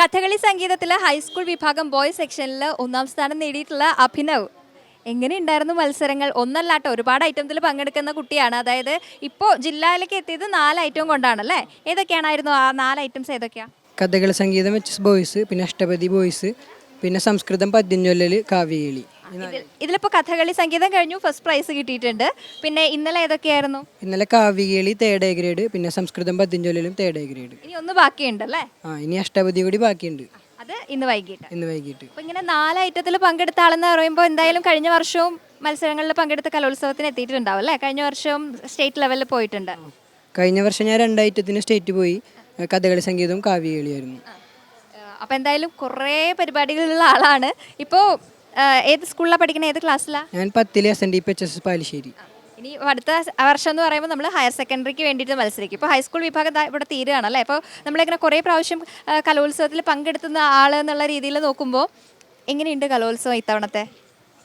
കഥകളി സംഗീതത്തിലെ ഹൈസ്കൂൾ വിഭാഗം ബോയ്സ് സെക്ഷനിൽ ഒന്നാം സ്ഥാനം നേടിയിട്ടുള്ള അഭിനവ് എങ്ങനെയുണ്ടായിരുന്നു മത്സരങ്ങൾ? ഒന്നല്ലാട്ടോ, ഒരുപാട് ഐറ്റത്തിൽ പങ്കെടുക്കുന്ന കുട്ടിയാണ്. അതായത് ഇപ്പോൾ ജില്ലയിലേക്ക് എത്തിയത് 4 ഐറ്റം കൊണ്ടാണല്ലേ? ഏതൊക്കെയാണായിരുന്നു ആ 4 ഐറ്റംസ്? ഏതൊക്കെയാണ്? കഥകളി സംഗീതം HS ബോയ്സ്, പിന്നെ അഷ്ടപതി ബോയ്സ്, പിന്നെ സംസ്കൃതം പദ്യം ചൊല്ലൽ, കാവ്യകളി. ഇതിലിപ്പോൾ കഥകളി സംഗീതം കഴിഞ്ഞു, ഫസ്റ്റ് പ്രൈസ് കിട്ടിയിട്ടുണ്ട്. പിന്നെ ഇന്നലെ ഏതൊക്കെയായിരുന്നു? ഇന്നലെ കാവ്യകളി 3rd A ഗ്രേഡ്, പിന്നെ സംസ്കൃതം പദ്യം ചൊല്ലലും 3rd A ഗ്രേഡ്. ഇനി ഒന്ന് ബാക്കിയുണ്ടല്ലേ? ഇനി അഷ്ടപതി കൂടി ബാക്കിയുണ്ട്, അത് ഇന്ന് വൈകിട്ട്. വൈകിട്ട്. അപ്പോൾ ഇങ്ങനെ 4 ഐറ്റത്തിൽ പങ്കെടുത്ത ആളെന്ന് പറയുമ്പോൾ എന്തായാലും കഴിഞ്ഞ വർഷവും മത്സരങ്ങളിൽ പങ്കെടുത്ത കലോത്സവത്തിന് എത്തിയിട്ടുണ്ടാവും അല്ലേ? കഴിഞ്ഞ വർഷവും സ്റ്റേറ്റ് ലെവലിൽ പോയിട്ടുണ്ട്. കഴിഞ്ഞ വർഷം ഞാൻ 2 ഐറ്റത്തിന് സ്റ്റേറ്റ് പോയി. കഥകളി സംഗീതവും കാവ്യകളിയായിരുന്നു. അപ്പോൾ എന്തായാലും കുറേ പരിപാടികളുള്ള ആളാണ്. ഇപ്പോൾ ഏത് സ്കൂളിലാണ് പഠിക്കുന്നത്? ഏത് ക്ലാസ്സിലാണ്? ഞാൻ 10ലെ SNDP HS പാലിശ്ശേരി. ഇനി അടുത്ത വർഷം എന്ന് പറയുമ്പോൾ നമ്മൾ ഹയർ സെക്കൻഡറിക്ക് വേണ്ടിയിട്ട് മത്സരിക്കും. ഇപ്പോൾ ഹൈസ്കൂൾ വിഭാഗം ഇവിടെ തീരുകയാണല്ലേ? അപ്പോൾ നമ്മളിങ്ങനെ കുറേ പ്രാവശ്യം കലോത്സവത്തിൽ പങ്കെടുത്തുന്ന ആൾ എന്നുള്ള രീതിയിൽ നോക്കുമ്പോൾ എങ്ങനെയുണ്ട് കലോത്സവം ഇത്തവണത്തെ?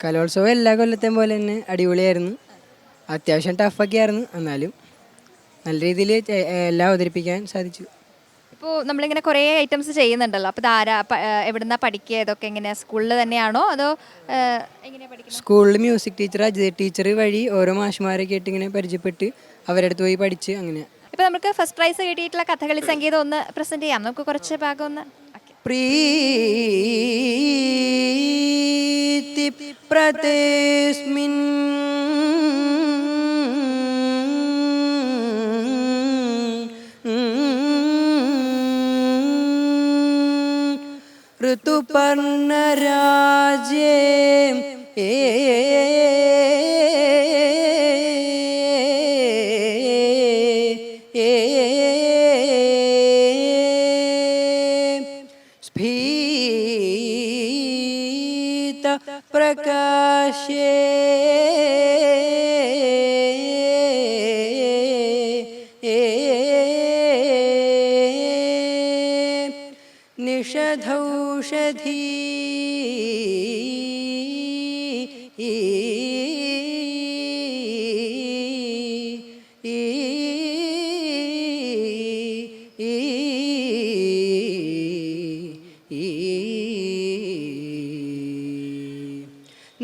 കലോത്സവം എല്ലാ കൊല്ലത്തെയും പോലെ തന്നെ അടിപൊളിയായിരുന്നു. അത്യാവശ്യം ടഫൊക്കെ ആയിരുന്നു, എന്നാലും നല്ല രീതിയിൽ എല്ലാം അവതരിപ്പിക്കാൻ സാധിച്ചു. ഇപ്പോൾ നമ്മളിങ്ങനെ കുറേ ഐറ്റംസ് ചെയ്യുന്നുണ്ടല്ലോ, അപ്പോൾ ഇതാരാ എവിടുന്നാണ് പഠിക്കുക? ഇതൊക്കെ എങ്ങനെയാണ്? സ്കൂളിൽ തന്നെയാണോ അതോ എങ്ങനെയാണ് പഠിക്കുന്നത്? സ്കൂളിൽ മ്യൂസിക് ടീച്ചർ അജിത ടീച്ചർ വഴി ഓരോ മാഷ്മാരൊക്കെ ആയിട്ട് ഇങ്ങനെ പരിചയപ്പെട്ട് അവരുടെ അടുത്ത് പോയി പഠിച്ച് അങ്ങനെ. ഇപ്പോൾ നമുക്ക് ഫസ്റ്റ് പ്രൈസ് കിട്ടിയിട്ടുള്ള കഥകളി സംഗീതം ഒന്ന് പ്രസൻറ്റ് ചെയ്യാം. നമുക്ക് കുറച്ച് ഭാഗം ഒന്ന്. പ്രീതി പ്രതേസ്മിൻ ഋതുപർണരാജേ സ്ഫീത പ്രകാശേ നിഷധൗഷധീ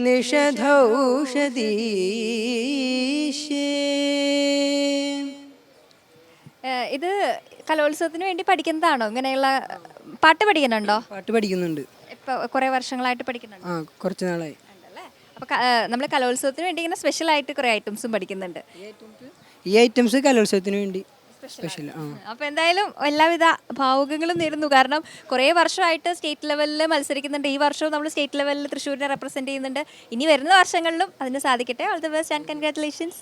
നിഷധൗഷധീ. ഇത് കലോത്സവത്തിന് വേണ്ടി പഠിക്കുന്നതാണോ? ഇങ്ങനെയുള്ള പാട്ട് പഠിക്കുന്നുണ്ടോ? പാട്ട് പഠിക്കുന്നുണ്ട്. ഇപ്പോൾ കുറേ വർഷങ്ങളായിട്ട് പഠിക്കുന്നുണ്ട്? കുറച്ച് നാളായി. അപ്പോൾ നമ്മൾ കലോത്സവത്തിന് വേണ്ടി ഇങ്ങനെ സ്പെഷ്യലായിട്ട് കുറേ ഐറ്റംസും പഠിക്കുന്നുണ്ട്. ഈ ഐറ്റംസ് കലോത്സവത്തിന് വേണ്ടി സ്പെഷ്യൽ. അപ്പോൾ എന്തായാലും എല്ലാവിധ ഭാവുകങ്ങളും നേരുന്നു. കാരണം കുറേ വർഷമായിട്ട് സ്റ്റേറ്റ് ലെവലിൽ മത്സരിക്കുന്നുണ്ട്. ഈ വർഷവും നമ്മൾ സ്റ്റേറ്റ് ലെവലിൽ തൃശ്ശൂരിനെ റെപ്രസെൻറ്റ് ചെയ്യുന്നുണ്ട്. ഇനി വരുന്ന വർഷങ്ങളിലും അതിന് സാധിക്കട്ടെ. All the best and congratulations.